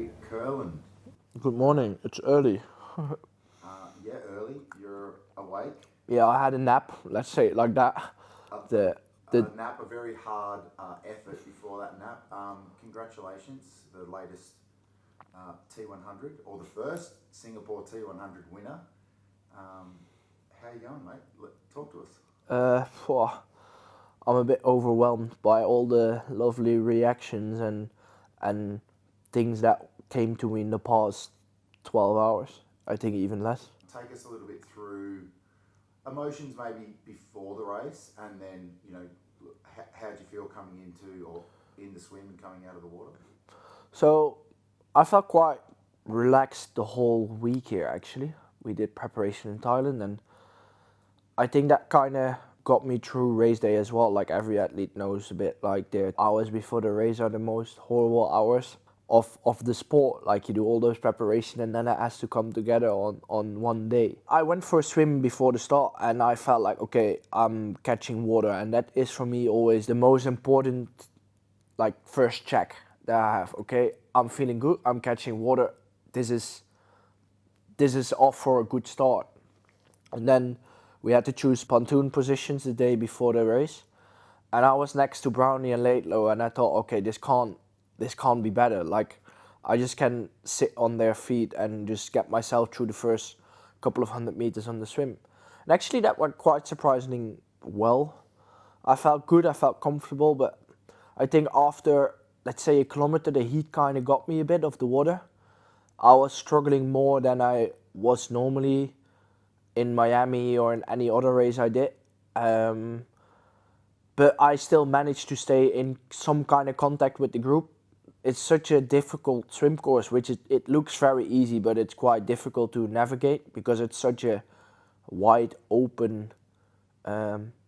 Youri Keulen. Good morning. It's early. Yeah, early. You're awake. Yeah, I had a nap. Let's say it like that. The the A nap, a very hard effort before that nap. Congratulations, the latest T100, or the first Singapore T100 winner. How you going, mate? Talk to us. phew, I'm a bit overwhelmed by all the lovely reactions and things that came to me in the past 12 hours. I think even less. Take us a little bit through emotions maybe before the race, and then, how'd you feel coming into or in the swim and coming out of the water? So I felt quite relaxed the whole week here actually. We did preparation in Thailand and I think that kind of got me through race day as well. Like every athlete knows a bit, like the hours before the race are the most horrible hours of the sport. Like you do all those preparation and then it has to come together on one day. I went for a swim before the start and I felt like, okay, I'm catching water, and that is for me always the most important, like first check that I have. Okay, I'm feeling good, I'm catching water, this is off for a good start. And then we had to choose pontoon positions the day before the race, and I was next to Brownie and Laidlow, and I thought, okay, this can't be better. Like, I just can sit on their feet and just get myself through the first couple of 100 meters on the swim. And actually, that went quite surprisingly well. I felt good, I felt comfortable, but I think after, let's say, a kilometer, the heat kind of got me a bit of the water. I was struggling more than I was normally in Miami or in any other race I did. But I still managed to stay in some kind of contact with the group. It's such a difficult swim course, which it looks very easy, but it's quite difficult to navigate because it's such a wide open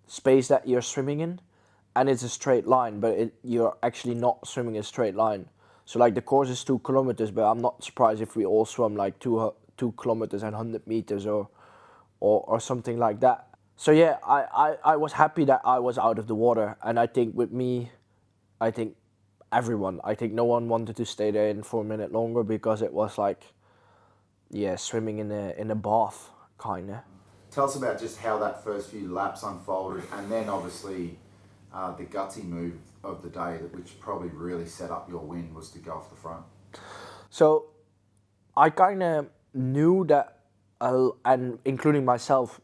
space that you're swimming in, and it's a straight line, but you're actually not swimming a straight line. So like the course is 2 kilometers, but I'm not surprised if we all swam like 2 kilometers and 100 meters or something like that. So yeah, I was happy that I was out of the water, and I think with me, I think I think no one wanted to stay there in for a minute longer because it was like, yeah, swimming in a bath kinda. Tell us about just how that first few laps unfolded, and then obviously the gutsy move of the day, which probably really set up your win, was to go off the front. So I kind of knew that, and including myself,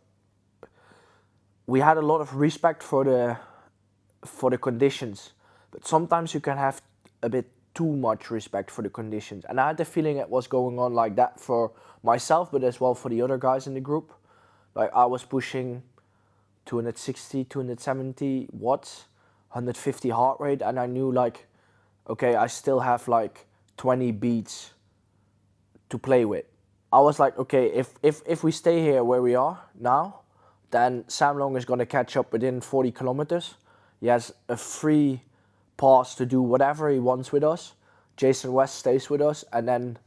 we had a lot of respect for the conditions, but sometimes you can have a bit too much respect for the conditions, and I had the feeling it was going on like that for myself, but as well for the other guys in the group. Like I was pushing 260, 270 watts, 150 heart rate, and I knew like, okay, I still have like 20 beats to play with. I was like, okay, if we stay here where we are now, then Sam Long is going to catch up within 40 kilometers. He has a free pass to do whatever he wants with us. Jason West stays with us, and then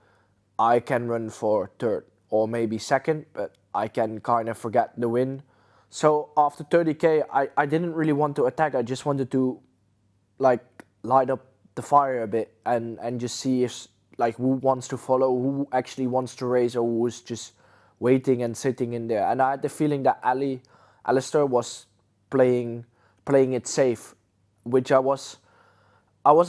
I can run for third or maybe second, but I can kind of forget the win. So after 30K, I didn't really want to attack. I just wanted to like light up the fire a bit and just see if like who wants to follow, who actually wants to race, or who's just waiting and sitting in there. And I had the feeling that Alistair was playing it safe, which I was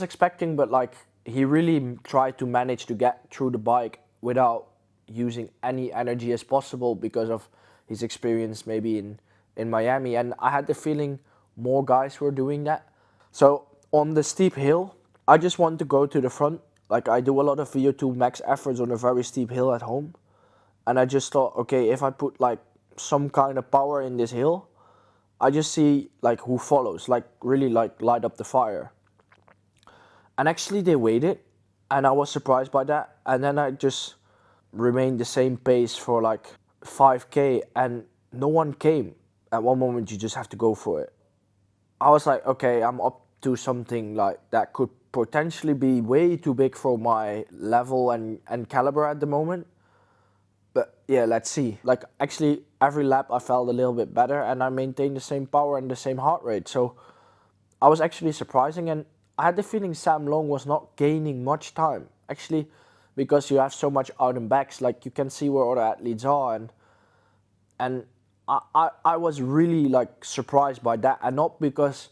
expecting, but like he really tried to manage to get through the bike without using any energy as possible because of his experience maybe in Miami. And I had the feeling more guys were doing that. So on the steep hill, I just want to go to the front. Like I do a lot of VO2 max efforts on a very steep hill at home. And I just thought, okay, if I put like some kind of power in this hill, I just see like who follows, like really like light up the fire. And actually they waited, and I was surprised by that. And then I just remained the same pace for like 5K and no one came. At one moment you just have to go for it. I was like, okay, I'm up to something like that could potentially be way too big for my level and caliber at the moment. But yeah, let's see. Like actually every lap I felt a little bit better and I maintained the same power and the same heart rate. So I was actually surprising, and I had the feeling Sam Long was not gaining much time. Actually, because you have so much out and backs. Like you can see where other athletes are, and I was really like surprised by that, and not because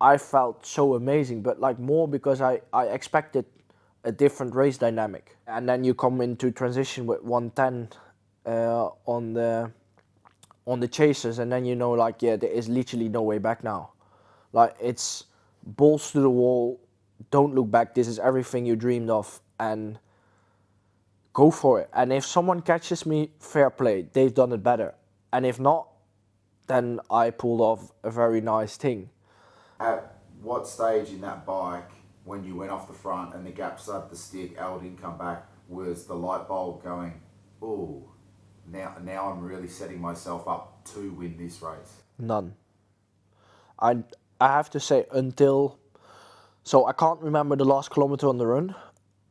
I felt so amazing, but like more because I expected a different race dynamic. And then you come into transition with 110 on the chasers, and then you know, like, yeah, there is literally no way back now. Like, it's balls to the wall, don't look back, this is everything you dreamed of, and go for it. And if someone catches me, fair play, they've done it better. And if not, then I pulled off a very nice thing. At what stage in that bike, when you went off the front and the gap started to stick, Al didn't come back, was the light bulb going, oh, now I'm really setting myself up to win this race? None. I have to say, so I can't remember the last kilometer on the run,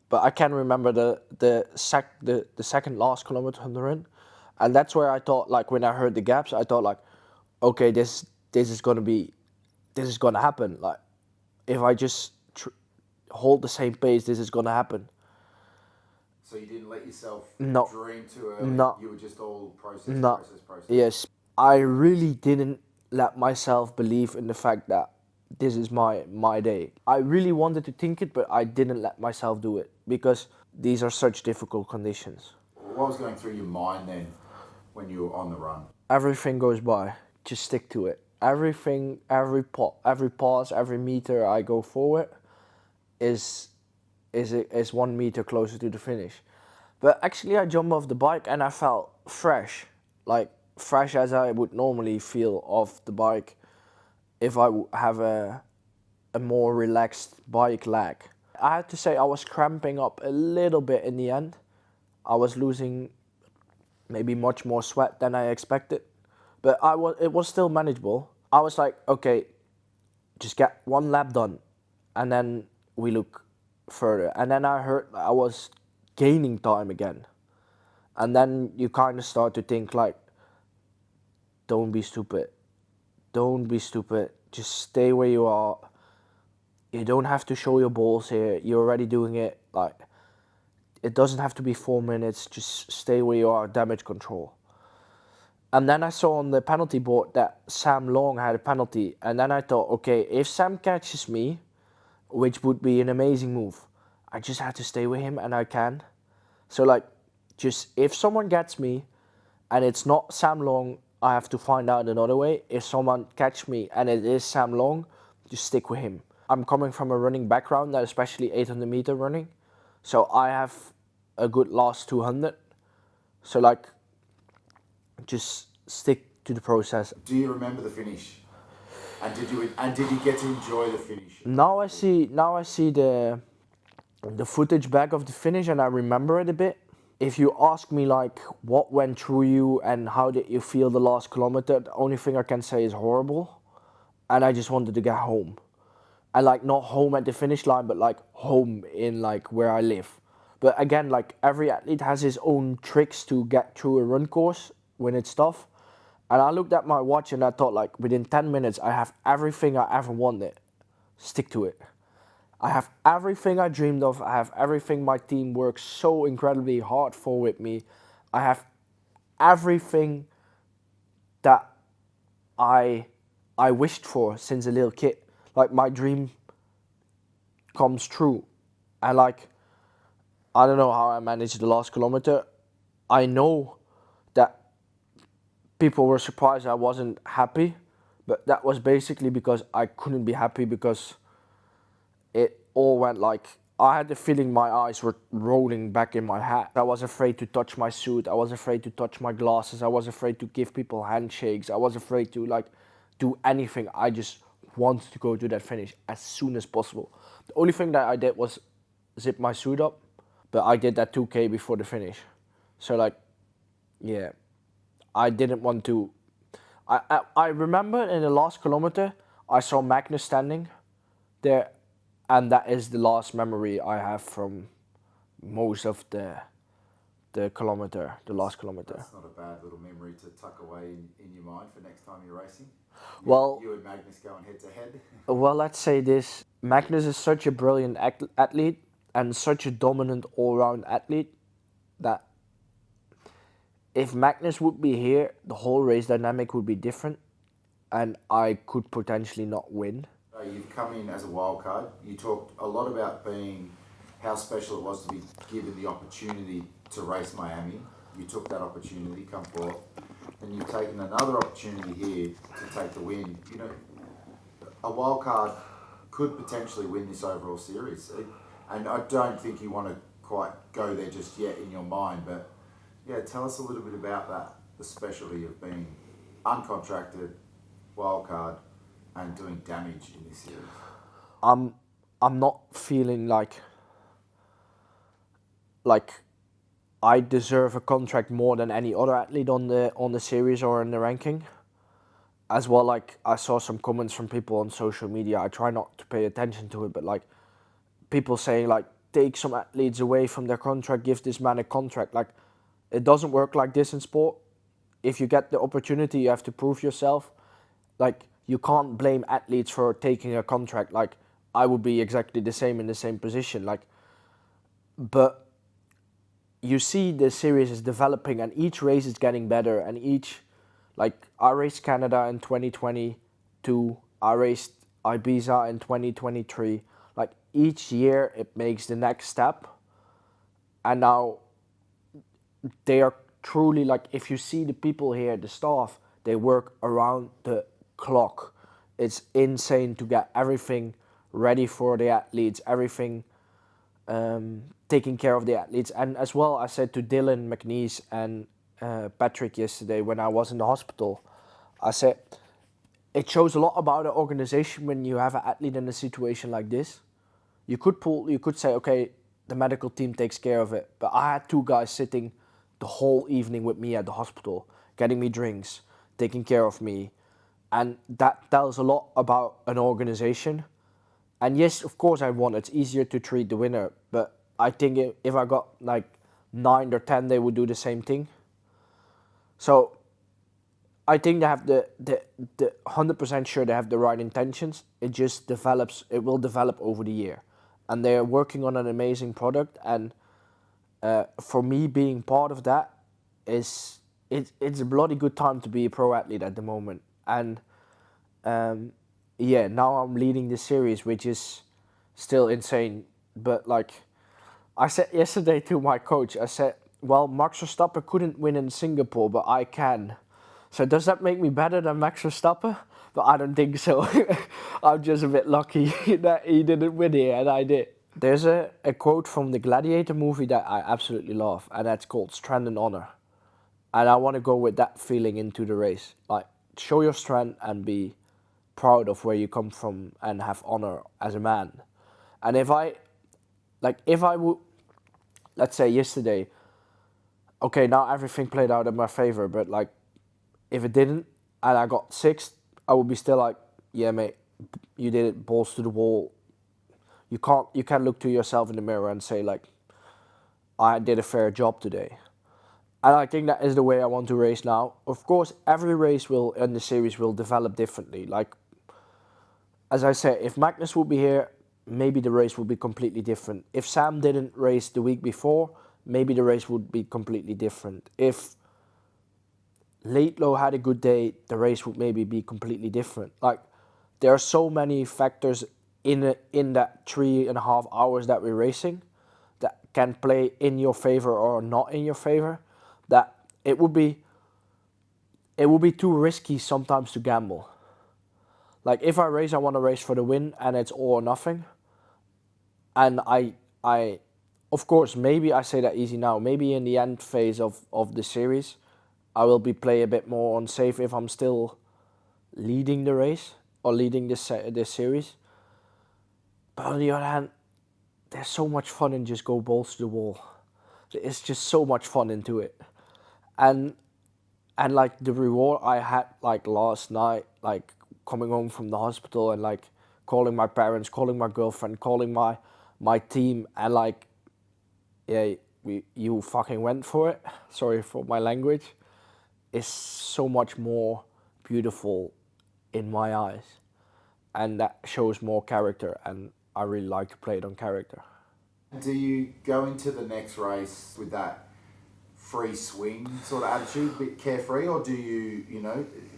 but I can remember the second last kilometer on the run, and that's where I thought, like, when I heard the gaps, I thought, like, okay, this is gonna happen. Like, if I just hold the same pace, this is gonna happen. So you didn't let yourself No. dream too early? No. You were just all process. Yes, I really didn't let myself believe in the fact that this is my day. I really wanted to think it, but I didn't let myself do it because these are such difficult conditions. What was going through your mind then when you were on the run? Everything goes by. Just stick to it. Everything, every pause, every meter I go forward is 1 meter closer to the finish. But actually I jumped off the bike and I felt fresh. Like fresh as I would normally feel off the bike if I would have a more relaxed bike leg. I had to say I was cramping up a little bit in the end. I was losing maybe much more sweat than I expected, but it was still manageable. I was like, okay, just get one lap done and then we look further. And then I heard I was gaining time again. And then you kind of start to think like, don't be stupid. Don't be stupid. Just stay where you are. You don't have to show your balls here. You're already doing it. Like, it doesn't have to be 4 minutes. Just stay where you are. Damage control. And then I saw on the penalty board that Sam Long had a penalty. And then I thought, okay, if Sam catches me, which would be an amazing move, I just have to stay with him, and I can. So, like, just if someone gets me and it's not Sam Long, I have to find out another way. If someone catch me and it is Sam Long, just stick with him. I'm coming from a running background, especially 800 meter running. So I have a good last 200. So, like, just stick to the process. Do you remember the finish? And did you get to enjoy the finish? Now I see the footage back of the finish and I remember it a bit. If you ask me like what went through you and how did you feel the last kilometer, the only thing I can say is horrible. And I just wanted to get home. And like not home at the finish line, but like home in like where I live. But again, like every athlete has his own tricks to get through a run course when it's tough. And I looked at my watch and I thought, like, within 10 minutes, I have everything I ever wanted. Stick to it. I have everything I dreamed of. I have everything my team works so incredibly hard for with me. I have everything that I wished for since a little kid. Like, my dream comes true. And, like, I don't know how I managed the last kilometer. I know that people were surprised I wasn't happy, but that was basically because I couldn't be happy because it all went like, I had the feeling my eyes were rolling back in my head. I was afraid to touch my suit. I was afraid to touch my glasses. I was afraid to give people handshakes. I was afraid to like do anything. I just wanted to go to that finish as soon as possible. The only thing that I did was zip my suit up, but I did that 2K before the finish. So like, yeah. I didn't want to. I remember in the last kilometer, I saw Magnus standing there, and that is the last memory I have from most of the kilometer, the last kilometer. That's not a bad little memory to tuck away in your mind for next time you're racing. You and Magnus going head to head. Well, let's say this: Magnus is such a brilliant athlete, and such a dominant all-round athlete that if Magnus would be here, the whole race dynamic would be different, and I could potentially not win. You've come in as a wildcard. You talked a lot about how special it was to be given the opportunity to race Miami. You took that opportunity, come forth, and you've taken another opportunity here to take the win. You know, a wildcard could potentially win this overall series, and I don't think you want to quite go there just yet in your mind, but yeah, tell us a little bit about that, the specialty of being uncontracted, wildcard, and doing damage in this series. I'm not feeling like I deserve a contract more than any other athlete on the series or in the ranking. As well, like I saw some comments from people on social media. I try not to pay attention to it, but like people saying like take some athletes away from their contract, give this man a contract. Like it doesn't work like this in sport. If you get the opportunity, you have to prove yourself. Like you can't blame athletes for taking a contract. Like I would be exactly the same in the same position. Like, but you see the series is developing and each race is getting better and each, like I raced Canada in 2022, I raced Ibiza in 2023. Like each year it makes the next step, and now they are truly like, if you see the people here, the staff, they work around the clock. It's insane to get everything ready for the athletes, everything taking care of the athletes. And as well, I said to Dylan McNeese and Patrick yesterday when I was in the hospital, I said, it shows a lot about the organization when you have an athlete in a situation like this. You could say, okay, the medical team takes care of it. But I had two guys sitting the whole evening with me at the hospital, getting me drinks, taking care of me. And that tells a lot about an organization. And yes, of course I won. It's easier to treat the winner. But I think if I got like 9 or 10, they would do the same thing. So I think they have the 100% sure they have the right intentions. It just develops. It will develop over the year. And they're working on an amazing product. And for me, being part of that it's a bloody good time to be a pro athlete at the moment. And yeah, now I'm leading this series, which is still insane. But like I said yesterday to my coach, I said, well, Max Verstappen couldn't win in Singapore, but I can. So does that make me better than Max Verstappen? But I don't think so. I'm just a bit lucky that he didn't win here and I did. There's a quote from the Gladiator movie that I absolutely love, and that's called Strength and Honor. And I want to go with that feeling into the race. Like, show your strength and be proud of where you come from and have honor as a man. And if I would, let's say yesterday, okay, now everything played out in my favor, but like, if it didn't and I got sixth, I would be still like, yeah, mate, you did it, balls to the wall. You can't look to yourself in the mirror and say like, I did a fair job today. And I think that is the way I want to race now. Of course, every race in the series will develop differently. Like, as I said, if Magnus would be here, maybe the race would be completely different. If Sam didn't race the week before, maybe the race would be completely different. If Laidlaw had a good day, the race would maybe be completely different. Like, there are so many factors in that 3.5 hours that we're racing that can play in your favor or not in your favor, that it would be too risky sometimes to gamble. Like, if I race, I want to race for the win and it's all or nothing. And I of course, maybe I say that easy now, maybe in the end phase of the series, I will play a bit more on safe if I'm still leading the race or leading this series. But on the other hand, there's so much fun in just go balls to the wall. It's just so much fun into it. And like the reward I had like last night, like coming home from the hospital and like calling my parents, calling my girlfriend, calling my team, and like, yeah, you fucking went for it. Sorry for my language. It's so much more beautiful in my eyes. And that shows more character, and I really like to play it on character. Do you go into the next race with that free swing sort of attitude, a bit carefree, or do you,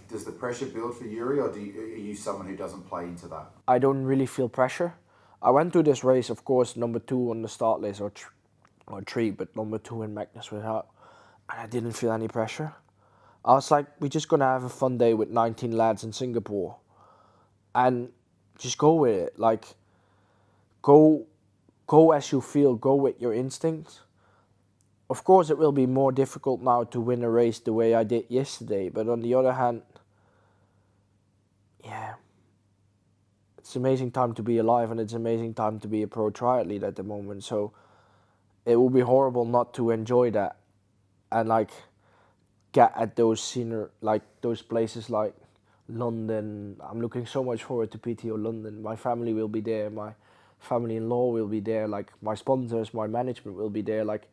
does the pressure build for Youri, or are you someone who doesn't play into that? I don't really feel pressure. I went to this race, of course, number 2 on the start list, or 3, but number 2 in Magnus without, and I didn't feel any pressure. I was like, we're just gonna have a fun day with 19 lads in Singapore, and just go with it. Like, go as you feel. Go with your instincts. Of course, it will be more difficult now to win a race the way I did yesterday. But on the other hand, yeah, it's an amazing time to be alive, and it's an amazing time to be a pro triathlete at the moment. So it would be horrible not to enjoy that, and like get at those those places like London. I'm looking so much forward to PTO London. My family will be there. My family-in-law will be there. Like, my sponsors, my management will be there. Like,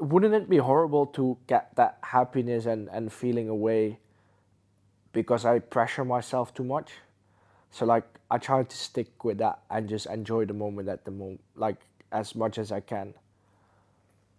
wouldn't it be horrible to get that happiness and feeling away because I pressure myself too much? So like, I try to stick with that and just enjoy the moment at the moment, like, as much as I can.